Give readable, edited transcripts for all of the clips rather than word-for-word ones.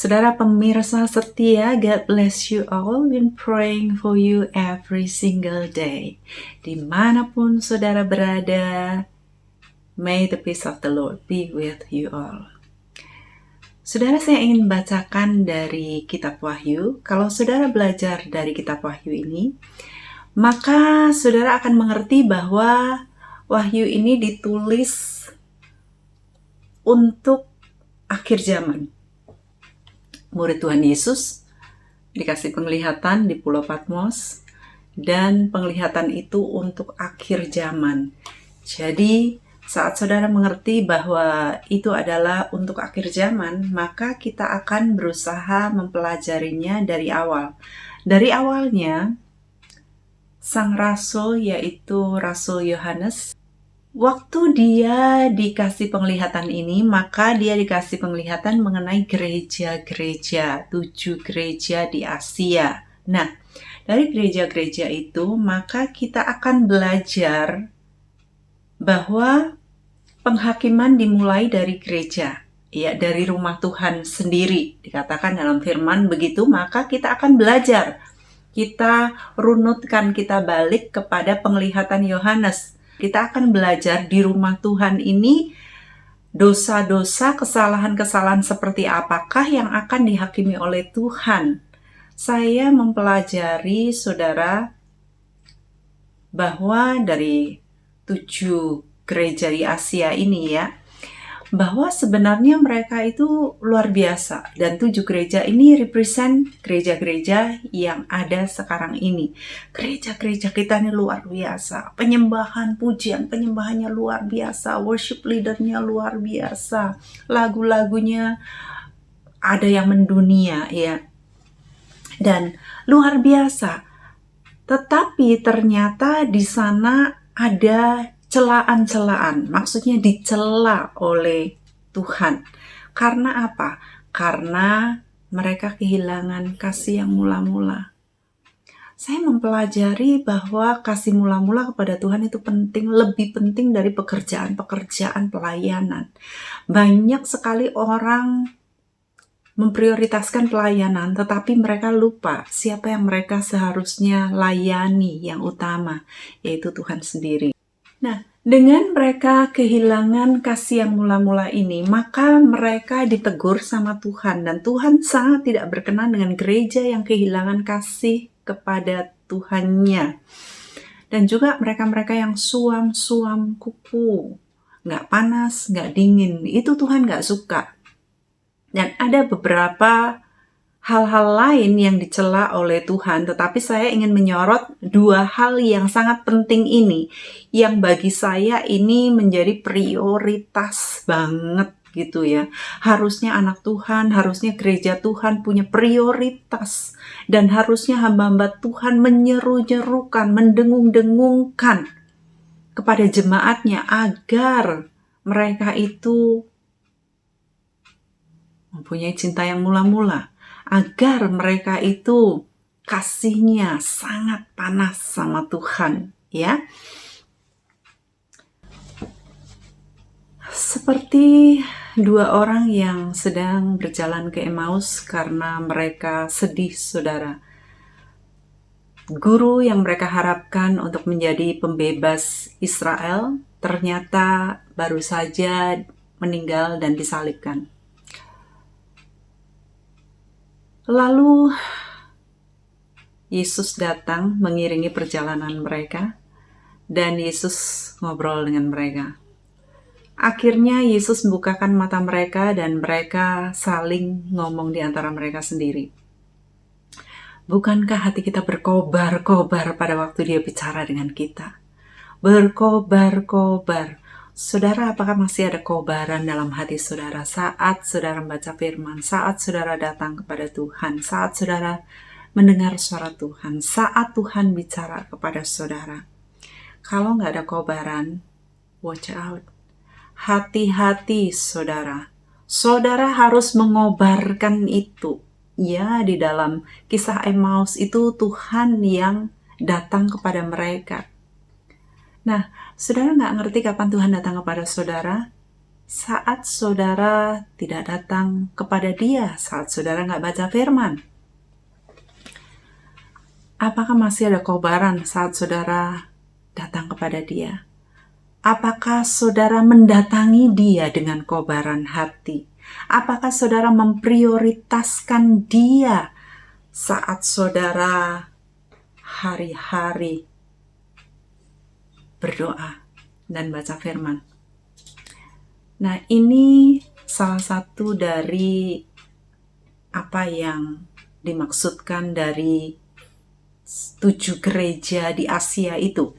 Saudara pemirsa setia, God bless you all. Been praying for you every single day. Dimanapun saudara berada, may the peace of the Lord be with you all. Saudara, saya ingin bacakan dari kitab Wahyu. Kalau saudara belajar dari kitab Wahyu ini, maka saudara akan mengerti bahwa Wahyu ini ditulis untuk akhir zaman. Murid Tuhan Yesus dikasih penglihatan di Pulau Patmos, dan penglihatan itu untuk akhir zaman. Jadi saat saudara mengerti bahwa itu adalah untuk akhir zaman, maka kita akan berusaha mempelajarinya dari awal. Dari awalnya, sang rasul yaitu Rasul Yohanes, waktu dia dikasih penglihatan ini, maka dia dikasih penglihatan mengenai gereja-gereja, 7 gereja di Asia. Nah, dari gereja-gereja itu, maka kita akan belajar bahwa penghakiman dimulai dari gereja, ya, dari rumah Tuhan sendiri. Dikatakan dalam firman begitu, maka kita akan belajar. Kita runutkan, kita balik kepada penglihatan Yohanes. Kita akan belajar di rumah Tuhan ini dosa-dosa, kesalahan-kesalahan seperti apakah yang akan dihakimi oleh Tuhan. Saya mempelajari saudara bahwa dari 7 gereja di Asia ini ya, bahwa sebenarnya mereka itu luar biasa, dan 7 gereja ini represent gereja-gereja yang ada sekarang ini. Gereja-gereja kita ini luar biasa, penyembahan, pujian, penyembahannya luar biasa, worship leadernya luar biasa, lagu-lagunya ada yang mendunia ya, dan luar biasa. Tetapi ternyata di sana ada celaan-celaan, maksudnya dicela oleh Tuhan. Karena apa? Karena mereka kehilangan kasih yang mula-mula. Saya mempelajari bahwa kasih mula-mula kepada Tuhan itu penting, lebih penting dari pekerjaan-pekerjaan pelayanan. Banyak sekali orang memprioritaskan pelayanan, tetapi mereka lupa siapa yang mereka seharusnya layani yang utama, yaitu Tuhan sendiri. Nah, dengan mereka kehilangan kasih yang mula-mula ini, maka mereka ditegur sama Tuhan, dan Tuhan sangat tidak berkenan dengan gereja yang kehilangan kasih kepada Tuhannya. Dan juga mereka-mereka yang suam-suam kuku, nggak panas, nggak dingin, itu Tuhan nggak suka. Dan ada beberapa hal-hal lain yang dicela oleh Tuhan, tetapi saya ingin menyorot 2 hal yang sangat penting ini, yang bagi saya ini menjadi prioritas banget gitu ya. Harusnya anak Tuhan, harusnya gereja Tuhan punya prioritas, dan harusnya hamba-hamba Tuhan menyeru-nyerukan, mendengung-dengungkan kepada jemaatnya agar mereka itu mempunyai cinta yang mula-mula, agar mereka itu kasihnya sangat panas sama Tuhan, ya. Seperti 2 orang yang sedang berjalan ke Emmaus karena mereka sedih, saudara. Guru yang mereka harapkan untuk menjadi pembebas Israel ternyata baru saja meninggal dan disalibkan. Lalu Yesus datang mengiringi perjalanan mereka, dan Yesus ngobrol dengan mereka. Akhirnya Yesus membukakan mata mereka, dan mereka saling ngomong di antara mereka sendiri. Bukankah hati kita berkobar-kobar pada waktu Dia bicara dengan kita? Berkobar-kobar. Saudara, apakah masih ada kobaran dalam hati saudara saat saudara membaca firman, saat saudara datang kepada Tuhan, saat saudara mendengar suara Tuhan, saat Tuhan bicara kepada saudara? Kalau nggak ada kobaran, watch out. Hati-hati saudara. Saudara harus mengobarkan itu. Ya, di dalam kisah Emmaus itu Tuhan yang datang kepada mereka. Nah, saudara nggak ngerti kapan Tuhan datang kepada saudara? saat saudara tidak datang kepada Dia, saat saudara nggak baca firman? Apakah masih ada kobaran saat saudara datang kepada Dia? Apakah saudara mendatangi Dia dengan kobaran hati? Apakah saudara memprioritaskan Dia saat saudara hari-hari berdoa dan baca firman? Nah, ini salah satu dari apa yang dimaksudkan dari 7 gereja di Asia itu.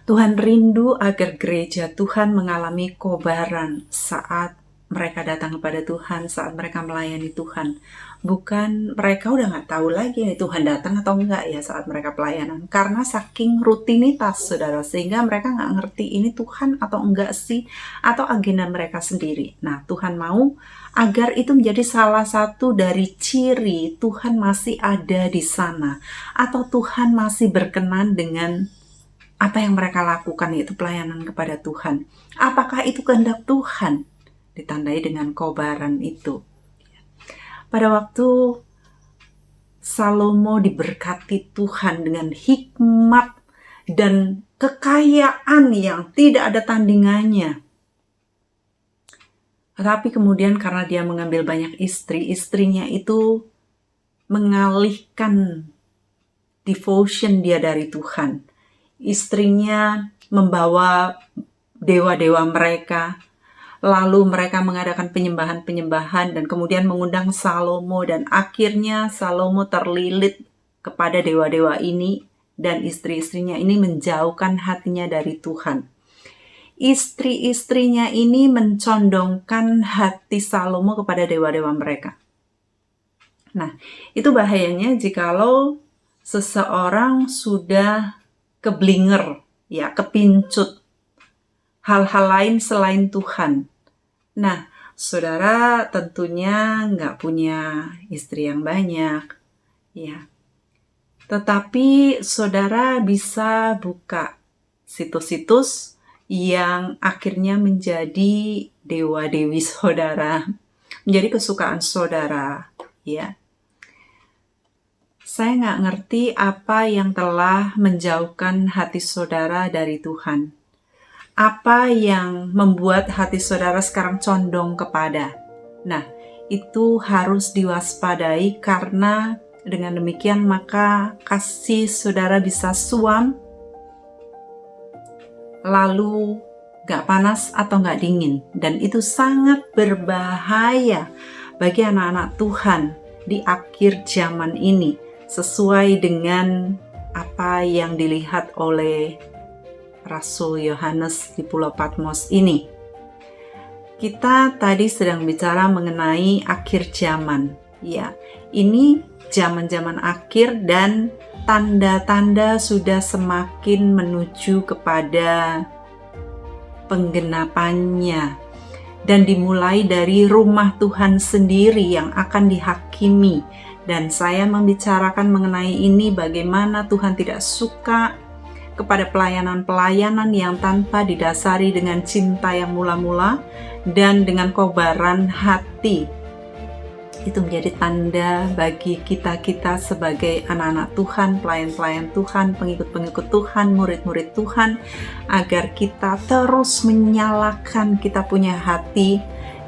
Tuhan rindu agar gereja Tuhan mengalami kobaran saat mereka datang kepada Tuhan, saat mereka melayani Tuhan. Bukan mereka udah gak tahu lagi nih Tuhan datang atau enggak ya saat mereka pelayanan. Karena saking rutinitas saudara, sehingga mereka gak ngerti ini Tuhan atau enggak sih, atau agenda mereka sendiri. Nah, Tuhan mau agar itu menjadi salah satu dari ciri Tuhan masih ada di sana, atau Tuhan masih berkenan dengan apa yang mereka lakukan, yaitu pelayanan kepada Tuhan. Apakah itu kehendak Tuhan? Ditandai dengan kobaran itu. Pada waktu Salomo diberkati Tuhan dengan hikmat dan kekayaan yang tidak ada tandingannya. Tetapi kemudian karena dia mengambil banyak istri, istrinya itu mengalihkan devotion dia dari Tuhan. Istrinya membawa dewa-dewa mereka, lalu mereka mengadakan penyembahan-penyembahan dan kemudian mengundang Salomo, dan akhirnya Salomo terlilit kepada dewa-dewa ini dan istri-istrinya ini menjauhkan hatinya dari Tuhan. Istri-istrinya ini mencondongkan hati Salomo kepada dewa-dewa mereka. Nah, itu bahayanya jikalau seseorang sudah keblinger, ya, kepincut hal-hal lain selain Tuhan. Nah, saudara tentunya nggak punya istri yang banyak, ya. Tetapi saudara bisa buka situs-situs yang akhirnya menjadi dewa-dewi saudara, menjadi kesukaan saudara, ya. Saya nggak ngerti apa yang telah menjauhkan hati saudara dari Tuhan. Apa yang membuat hati saudara sekarang condong kepada. Nah, itu harus diwaspadai karena dengan demikian maka kasih saudara bisa suam, lalu gak panas atau gak dingin. Dan itu sangat berbahaya bagi anak-anak Tuhan di akhir zaman ini, sesuai dengan apa yang dilihat oleh Rasul Yohanes di Pulau Patmos ini. Kita tadi sedang bicara mengenai akhir zaman. Ya, ini zaman-zaman akhir dan tanda-tanda sudah semakin menuju kepada penggenapannya. Dan dimulai dari rumah Tuhan sendiri yang akan dihakimi. Dan saya membicarakan mengenai ini, bagaimana Tuhan tidak suka kepada pelayanan-pelayanan yang tanpa didasari dengan cinta yang mula-mula dan dengan kobaran hati. Itu menjadi tanda bagi kita-kita sebagai anak-anak Tuhan, pelayan-pelayan Tuhan, pengikut-pengikut Tuhan, murid-murid Tuhan, agar kita terus menyalakan kita punya hati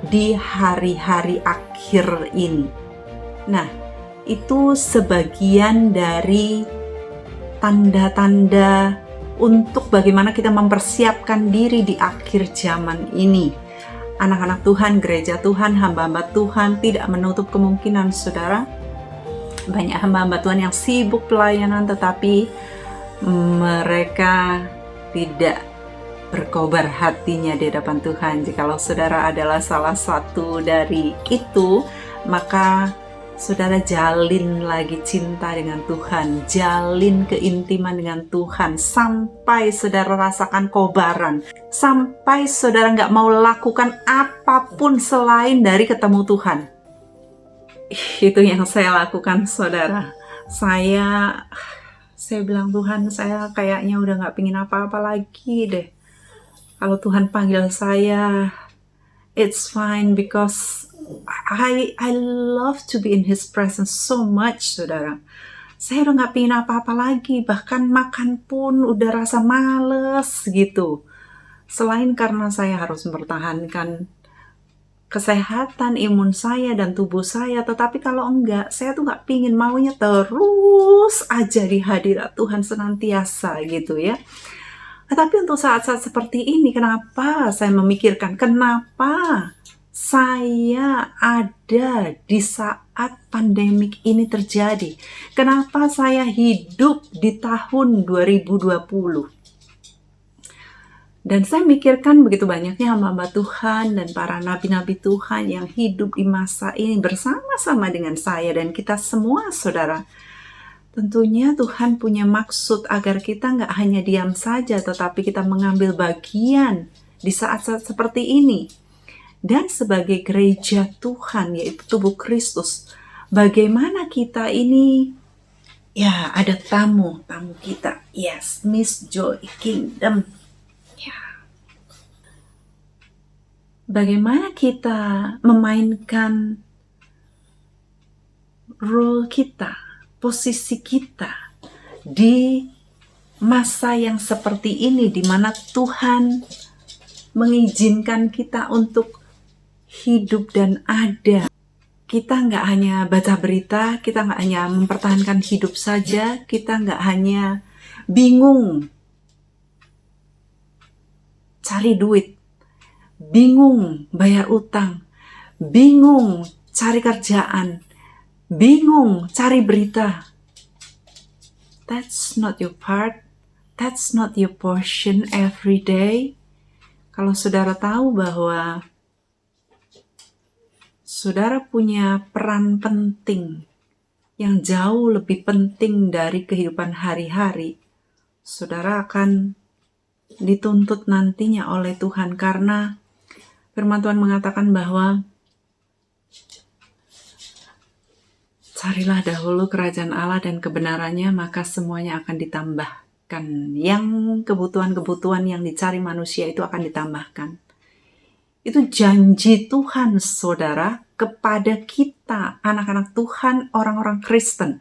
di hari-hari akhir ini. Nah, itu sebagian dari tanda-tanda untuk bagaimana kita mempersiapkan diri di akhir zaman ini. Anak-anak Tuhan, gereja Tuhan, hamba-hamba Tuhan tidak menutup kemungkinan saudara. Banyak hamba-hamba Tuhan yang sibuk pelayanan tetapi mereka tidak berkobar hatinya di hadapan Tuhan. Jikalau saudara adalah salah satu dari itu, maka saudara jalin lagi cinta dengan Tuhan, jalin keintiman dengan Tuhan, sampai saudara rasakan kobaran, sampai saudara gak mau lakukan apapun selain dari ketemu Tuhan. Itu yang saya lakukan saudara. Saya bilang, Tuhan, saya kayaknya udah gak pingin apa-apa lagi deh. Kalau Tuhan panggil saya, it's fine because I love to be in His presence so much, saudara. Saya udah gak pengen apa-apa lagi, bahkan makan pun udah rasa males gitu. Selain karena saya harus mempertahankan kesehatan imun saya dan tubuh saya, tetapi kalau enggak, saya tuh gak pingin, maunya terus aja di hadirat Tuhan senantiasa gitu ya. Tetapi untuk saat-saat seperti ini, kenapa saya memikirkan, kenapa saya ada di saat pandemik ini terjadi? Kenapa saya hidup di tahun 2020? Dan saya mikirkan begitu banyaknya hamba-hamba Tuhan dan para nabi-nabi Tuhan yang hidup di masa ini bersama-sama dengan saya dan kita semua, saudara. Tentunya Tuhan punya maksud agar kita nggak hanya diam saja, tetapi kita mengambil bagian di saat-saat seperti ini. Dan sebagai gereja Tuhan, yaitu tubuh Kristus, bagaimana kita ini, ya ada tamu kita, yes, Miss Joy Kingdom. Ya. Bagaimana kita memainkan role kita, posisi kita di masa yang seperti ini, di mana Tuhan mengizinkan kita untuk hidup dan ada. Kita nggak hanya baca berita, kita nggak hanya mempertahankan hidup saja, kita nggak hanya bingung cari duit, bingung bayar utang, bingung cari kerjaan, bingung cari berita. That's not your part. That's not your portion every day. Kalau saudara tahu bahwa saudara punya peran penting yang jauh lebih penting dari kehidupan hari-hari, saudara akan dituntut nantinya oleh Tuhan, karena firman Tuhan mengatakan bahwa carilah dahulu kerajaan Allah dan kebenarannya, maka semuanya akan ditambahkan. Yang kebutuhan-kebutuhan yang dicari manusia itu akan ditambahkan. Itu janji Tuhan, saudara, kepada kita, anak-anak Tuhan, orang-orang Kristen.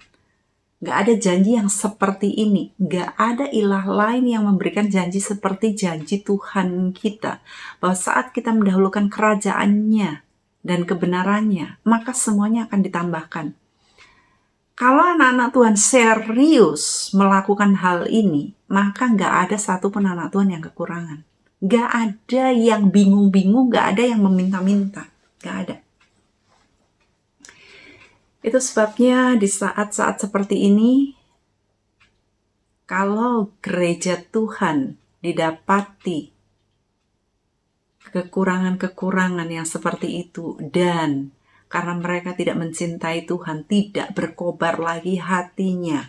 Gak ada janji yang seperti ini. Gak ada ilah lain yang memberikan janji seperti janji Tuhan kita. Bahwa saat kita mendahulukan kerajaannya dan kebenarannya, maka semuanya akan ditambahkan. Kalau anak-anak Tuhan serius melakukan hal ini, maka gak ada satupun anak Tuhan yang kekurangan. Gak ada yang bingung-bingung, gak ada yang meminta-minta. Gak ada. Itu sebabnya di saat-saat seperti ini, kalau gereja Tuhan didapati kekurangan-kekurangan yang seperti itu, dan karena mereka tidak mencintai Tuhan, tidak berkobar lagi hatinya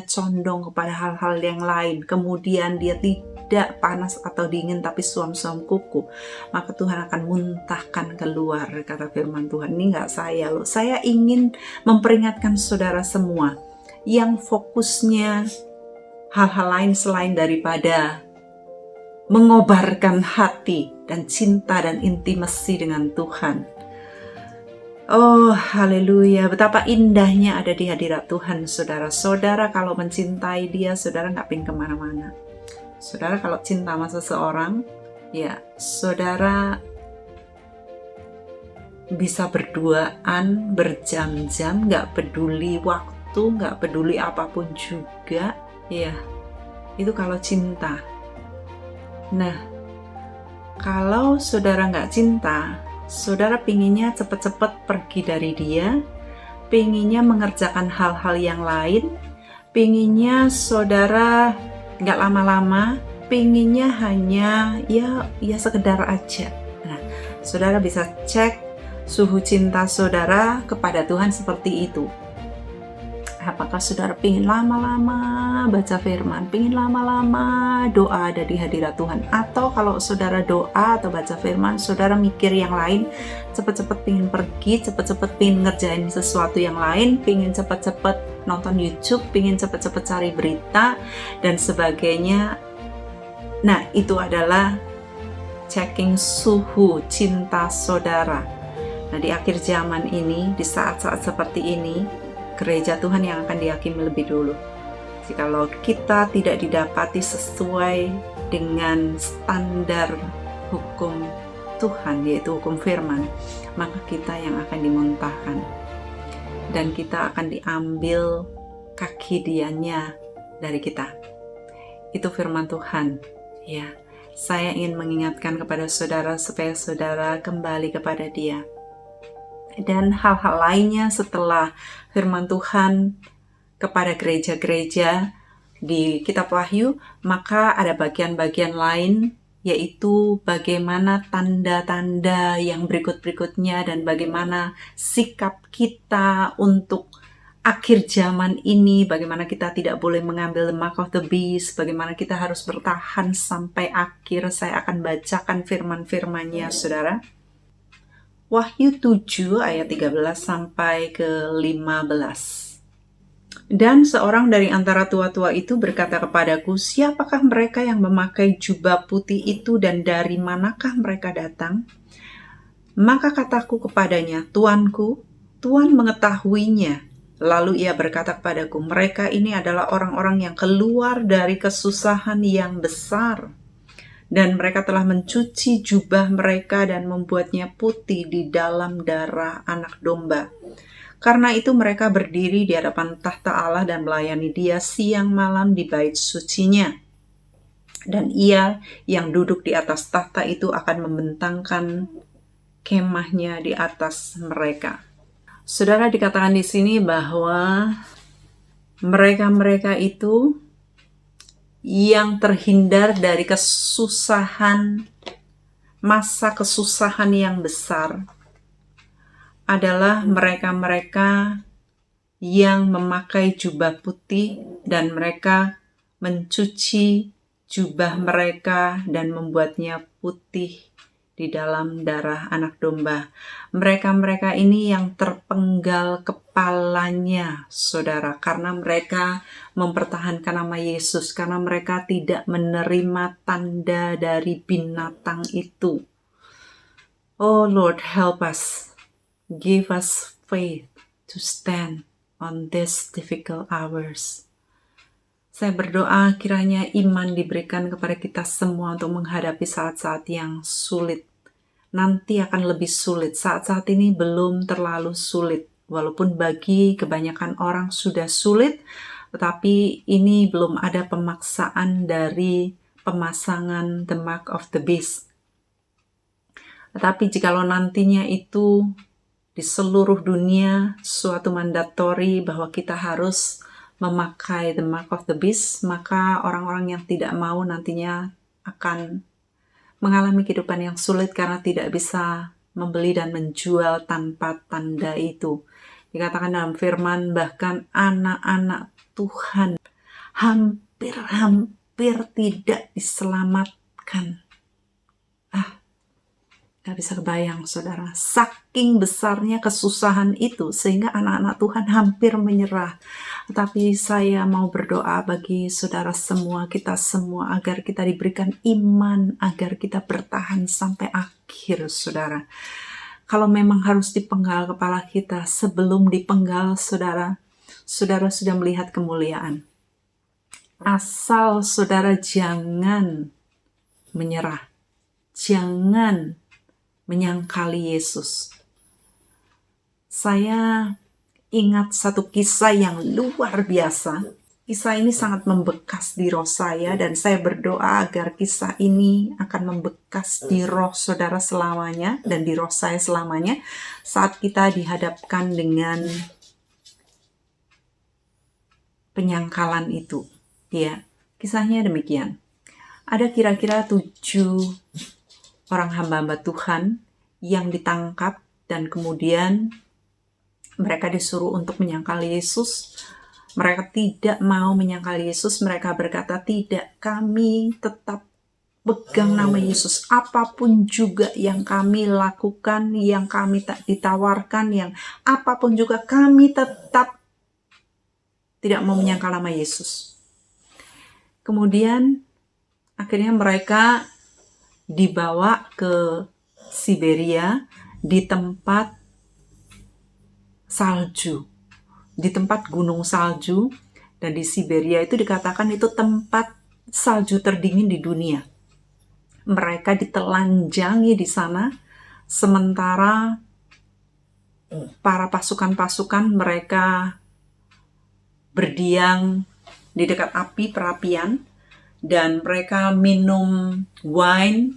condong kepada hal-hal yang lain, kemudian dia tidak panas atau dingin tapi suam-suam kuku, maka Tuhan akan muntahkan keluar, kata firman Tuhan. Ini gak saya loh, saya ingin memperingatkan saudara semua yang fokusnya hal-hal lain selain daripada mengobarkan hati dan cinta dan intimasi dengan Tuhan. Oh, haleluya, betapa indahnya ada di hadirat Tuhan, saudara. Saudara kalau mencintai dia, saudara gak pengen kemana-mana. Saudara kalau cinta sama seseorang, ya saudara bisa berduaan berjam-jam, gak peduli waktu, gak peduli apapun juga, ya itu kalau cinta. Nah, kalau saudara gak cinta, saudara pinginnya cepat-cepat pergi dari dia, pinginnya mengerjakan hal-hal yang lain, pinginnya saudara gak lama-lama, pinginnya hanya ya sekedar aja. Nah, saudara bisa cek suhu cinta saudara kepada Tuhan seperti itu. Apakah saudara pingin lama-lama baca firman, pingin lama-lama doa ada di hadirat Tuhan, atau kalau saudara doa atau baca firman, saudara mikir yang lain, cepet-cepet pingin pergi, cepet-cepet pingin ngerjain sesuatu yang lain, pingin cepet-cepet nonton YouTube, pingin cepet-cepet cari berita dan sebagainya. Nah, itu adalah checking suhu cinta saudara. Nah, di akhir zaman ini, di saat-saat seperti ini, gereja Tuhan yang akan dihakimi lebih dulu. Jikalau kita tidak didapati sesuai dengan standar hukum Tuhan, yaitu hukum firman, maka kita yang akan dimuntahkan. Dan kita akan diambil kaki dianya dari kita. Itu firman Tuhan. Ya, saya ingin mengingatkan kepada saudara supaya saudara kembali kepada Dia. Dan hal-hal lainnya setelah firman Tuhan kepada gereja-gereja di kitab Wahyu, maka ada bagian-bagian lain, yaitu bagaimana tanda-tanda yang berikut-berikutnya dan bagaimana sikap kita untuk akhir zaman ini, bagaimana kita tidak boleh mengambil the mark of the beast, bagaimana kita harus bertahan sampai akhir. Saya akan bacakan firman-firmannya, saudara. Wahyu 7 ayat 13 sampai ke 15. Dan seorang dari antara tua-tua itu berkata kepadaku, siapakah mereka yang memakai jubah putih itu dan dari manakah mereka datang? Maka kataku kepadanya, Tuanku, Tuhan mengetahuinya. Lalu ia berkata kepadaku, mereka ini adalah orang-orang yang keluar dari kesusahan yang besar. Dan mereka telah mencuci jubah mereka dan membuatnya putih di dalam darah anak domba. Karena itu mereka berdiri di hadapan tahta Allah dan melayani Dia siang malam di bait sucinya. Dan Ia yang duduk di atas tahta itu akan membentangkan kemahnya di atas mereka. Saudara, dikatakan di sini bahwa mereka-mereka itu yang terhindar dari kesusahan, masa kesusahan yang besar, adalah mereka-mereka yang memakai jubah putih dan mereka mencuci jubah mereka dan membuatnya putih di dalam darah anak domba. Mereka-mereka ini yang terpenggal kepalanya, saudara, karena mereka mempertahankan nama Yesus, karena mereka tidak menerima tanda dari binatang itu. Oh Lord, help us. Give us faith to stand on these difficult hours. Saya berdoa kiranya iman diberikan kepada kita semua untuk menghadapi saat-saat yang sulit. Nanti akan lebih sulit. Saat-saat ini belum terlalu sulit. Walaupun bagi kebanyakan orang sudah sulit, tetapi ini belum ada pemaksaan dari pemasangan the mark of the beast. Tetapi jikalau nantinya itu di seluruh dunia suatu mandatori bahwa kita harus memakai the mark of the beast, maka orang-orang yang tidak mau nantinya akan mengalami kehidupan yang sulit karena tidak bisa membeli dan menjual tanpa tanda itu. Dikatakan dalam firman, bahkan anak-anak Tuhan hampir tidak diselamatkan. Gak bisa kebayang, saudara. Saking besarnya kesusahan itu, sehingga anak-anak Tuhan hampir menyerah. Tetapi saya mau berdoa bagi saudara semua, kita semua, agar kita diberikan iman, agar kita bertahan sampai akhir, saudara. Kalau memang harus dipenggal kepala kita, sebelum dipenggal, saudara sudah melihat kemuliaan. Asal saudara jangan menyerah. Jangan menyangkali Yesus. Saya ingat satu kisah yang luar biasa. Kisah ini sangat membekas di roh saya dan saya berdoa agar kisah ini akan membekas di roh saudara selamanya dan di roh saya selamanya saat kita dihadapkan dengan penyangkalan itu. Ya, kisahnya demikian. Ada kira-kira 7 orang hamba-hamba Tuhan yang ditangkap dan kemudian mereka disuruh untuk menyangkal Yesus. Mereka tidak mau menyangkal Yesus. Mereka berkata, tidak, kami tetap pegang nama Yesus. Apapun juga yang kami lakukan, yang kami tak ditawarkan, yang apapun juga kami tetap tidak mau menyangkal nama Yesus. Kemudian akhirnya mereka dibawa ke Siberia di tempat salju, di tempat gunung salju, dan di Siberia itu dikatakan itu tempat salju terdingin di dunia. Mereka ditelanjangi di sana, sementara para pasukan-pasukan mereka berdiam di dekat api perapian, dan mereka minum wine,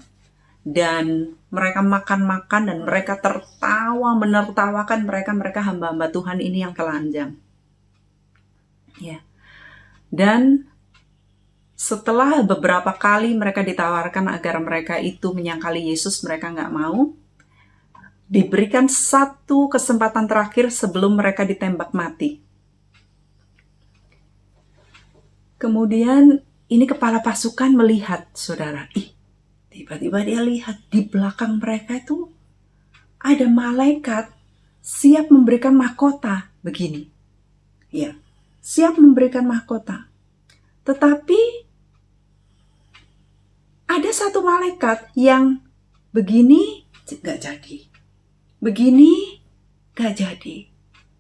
dan mereka makan-makan, dan mereka tertawa, menertawakan mereka hamba-hamba Tuhan ini yang telanjang. Ya. Dan setelah beberapa kali mereka ditawarkan agar mereka itu menyangkali Yesus, mereka nggak mau. Diberikan satu kesempatan terakhir sebelum mereka ditembak mati. Kemudian ini kepala pasukan melihat, saudara, tiba-tiba dia lihat di belakang mereka itu ada malaikat siap memberikan mahkota begini. Ya, siap memberikan mahkota. Tetapi ada satu malaikat yang begini gak jadi. Begini gak jadi.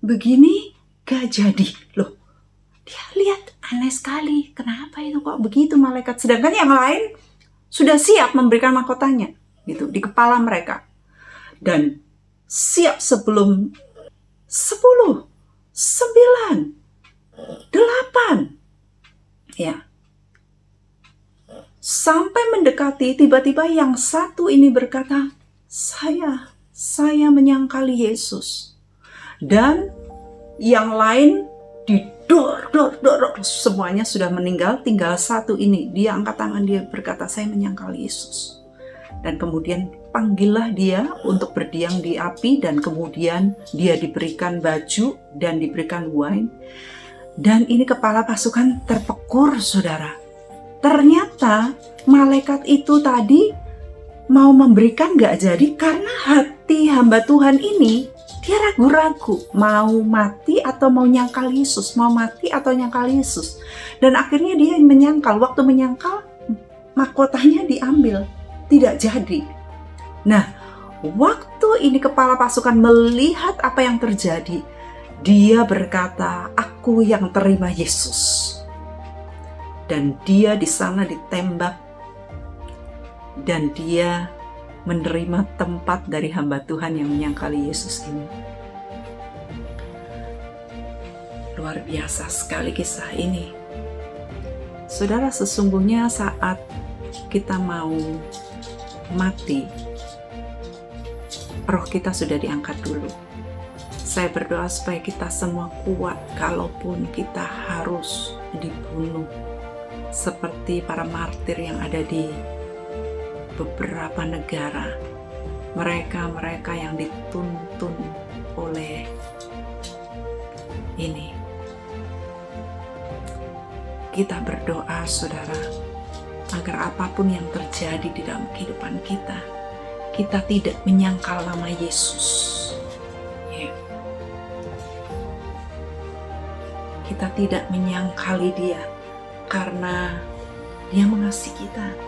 Begini gak jadi. Loh, dia lihat aneh sekali. Kenapa itu kok begitu malaikat? Sedangkan yang lain sudah siap memberikan mahkotanya gitu di kepala mereka, dan siap sebelum 10, 9, 8 ya, sampai mendekati, tiba-tiba yang satu ini berkata, saya menyangkali Yesus. Dan yang lain didor, semuanya sudah meninggal, tinggal satu ini. Dia angkat tangan, dia berkata, saya menyangkali Yesus. Dan kemudian panggillah dia untuk berdiam di api, dan kemudian dia diberikan baju dan diberikan wine. Dan ini kepala pasukan terpekur, saudara. Ternyata malaikat itu tadi mau memberikan gak jadi karena hati hamba Tuhan ini dia ragu-ragu mau mati atau mau nyangkal Yesus, mau mati atau nyangkal Yesus. Dan akhirnya dia menyangkal. Waktu menyangkal, mahkotanya diambil, tidak jadi. Nah, waktu ini kepala pasukan melihat apa yang terjadi, dia berkata, aku yang terima Yesus. Dan dia di sana ditembak, dan dia menerima tempat dari hamba Tuhan yang menyangkali Yesus ini. Luar biasa sekali kisah ini. Saudara, sesungguhnya saat kita mau mati, roh kita sudah diangkat dulu. Saya berdoa supaya kita semua kuat kalaupun kita harus dibunuh, seperti para martir yang ada di beberapa negara, mereka yang dituntun oleh ini. Kita berdoa, saudara, agar apapun yang terjadi di dalam kehidupan kita, kita tidak menyangkal nama Yesus. Ya. Kita tidak menyangkali Dia karena Dia mengasihi kita.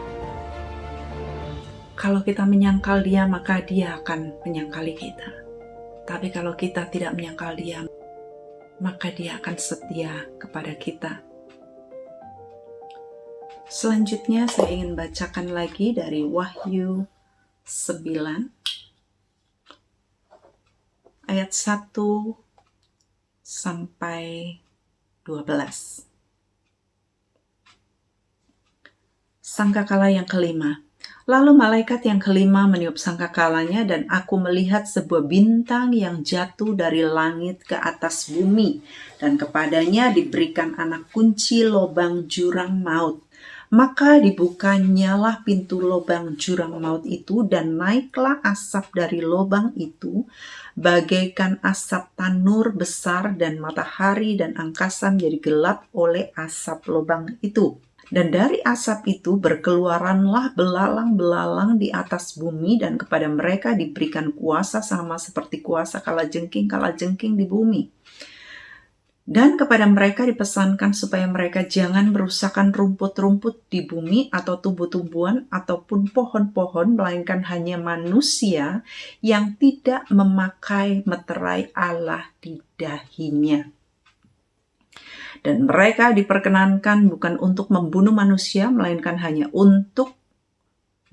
Kalau kita menyangkal Dia, maka Dia akan menyangkali kita. Tapi kalau kita tidak menyangkal Dia, maka Dia akan setia kepada kita. Selanjutnya saya ingin bacakan lagi dari Wahyu 9 ayat 1 sampai 12. Sangkakala yang kelima. Lalu malaikat yang kelima meniup sangkakalanya, dan aku melihat sebuah bintang yang jatuh dari langit ke atas bumi, dan kepadanya diberikan anak kunci lobang jurang maut. Maka dibukanyalah pintu lobang jurang maut itu, dan naiklah asap dari lobang itu, bagaikan asap tanur besar, dan matahari dan angkasa menjadi gelap oleh asap lobang itu. Dan dari asap itu berkeluaranlah belalang-belalang di atas bumi, dan kepada mereka diberikan kuasa sama seperti kuasa kalajengking di bumi. Dan kepada mereka dipesankan supaya mereka jangan merusakkan rumput-rumput di bumi atau tumbuh-tumbuhan ataupun pohon-pohon, melainkan hanya manusia yang tidak memakai meterai Allah di dahinya. Dan mereka diperkenankan bukan untuk membunuh manusia, melainkan hanya untuk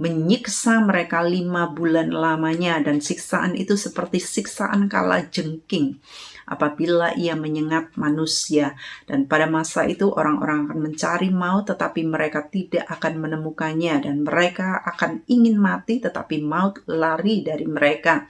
menyiksa mereka 5 bulan lamanya. Dan siksaan itu seperti siksaan kalajengking apabila ia menyengat manusia. Dan pada masa itu orang-orang akan mencari maut, tetapi mereka tidak akan menemukannya. Dan mereka akan ingin mati, tetapi maut lari dari mereka.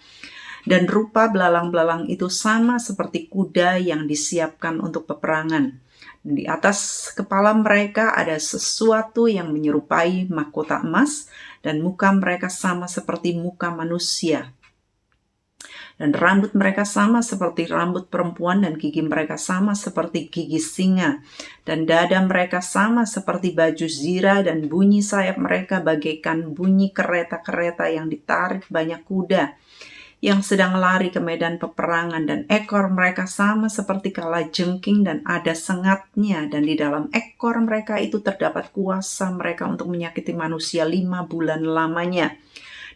Dan rupa belalang-belalang itu sama seperti kuda yang disiapkan untuk peperangan. Di atas kepala mereka ada sesuatu yang menyerupai mahkota emas, dan muka mereka sama seperti muka manusia. Dan rambut mereka sama seperti rambut perempuan, dan gigi mereka sama seperti gigi singa. Dan dada mereka sama seperti baju zirah, dan bunyi sayap mereka bagaikan bunyi kereta-kereta yang ditarik banyak kuda yang sedang lari ke medan peperangan. Dan ekor mereka sama seperti kalajengking dan ada sengatnya, dan di dalam ekor mereka itu terdapat kuasa mereka untuk menyakiti manusia 5 bulan lamanya.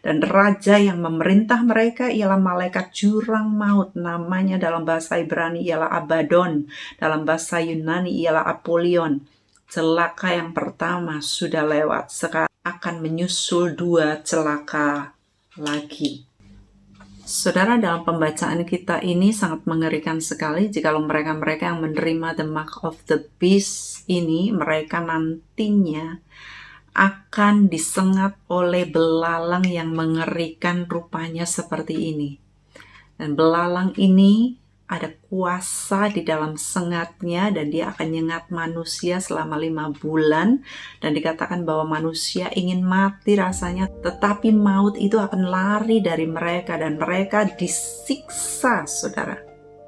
Dan raja yang memerintah mereka ialah malaikat jurang maut, namanya dalam bahasa Ibrani ialah Abaddon, dalam bahasa Yunani ialah Apollyon. Celaka yang pertama sudah lewat, sekarang akan menyusul 2 celaka lagi. Saudara, dalam pembacaan kita ini sangat mengerikan sekali jikalau mereka-mereka yang menerima the mark of the beast ini, mereka nantinya akan disengat oleh belalang yang mengerikan, rupanya seperti ini. Dan belalang ini ada kuasa di dalam sengatnya, dan dia akan nyengat manusia selama 5 bulan. Dan dikatakan bahwa manusia ingin mati rasanya, tetapi maut itu akan lari dari mereka, dan mereka disiksa, saudara.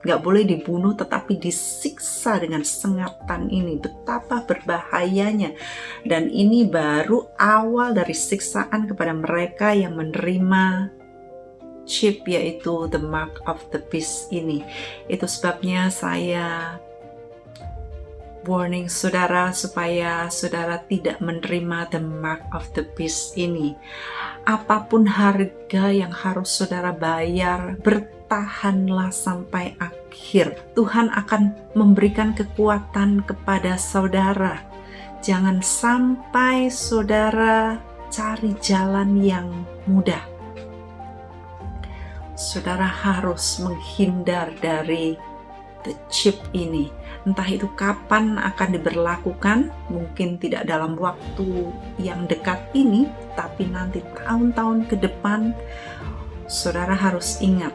Gak boleh dibunuh, tetapi disiksa dengan sengatan ini. Betapa berbahayanya. Dan ini baru awal dari siksaan kepada mereka yang menerima chip, yaitu the mark of the beast ini. Itu sebabnya saya warning saudara supaya saudara tidak menerima the mark of the beast ini. Apapun harga yang harus saudara bayar, bertahanlah sampai akhir. Tuhan akan memberikan kekuatan kepada saudara. Jangan sampai saudara cari jalan yang mudah. Saudara harus menghindar dari the chip ini. Entah itu kapan akan diberlakukan, mungkin tidak dalam waktu yang dekat ini, tapi nanti tahun-tahun ke depan. Saudara harus ingat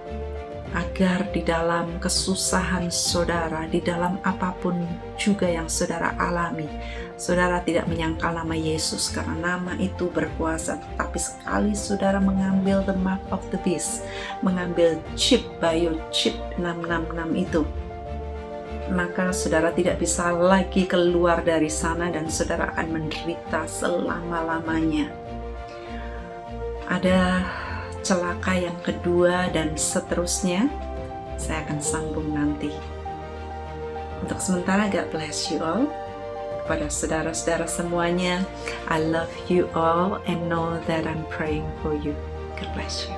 agar di dalam kesusahan saudara, di dalam apapun juga yang saudara alami, saudara tidak menyangkal nama Yesus karena nama itu berkuasa. Tapi sekali saudara mengambil the mark of the beast, mengambil chip, biochip 666 itu, maka saudara tidak bisa lagi keluar dari sana, dan saudara akan menderita selama-lamanya. Ada celaka yang kedua dan seterusnya, saya akan sambung nanti. Untuk sementara, God bless you all. Kepada saudara-saudara semuanya, I love you all and know that I'm praying for you. God bless you.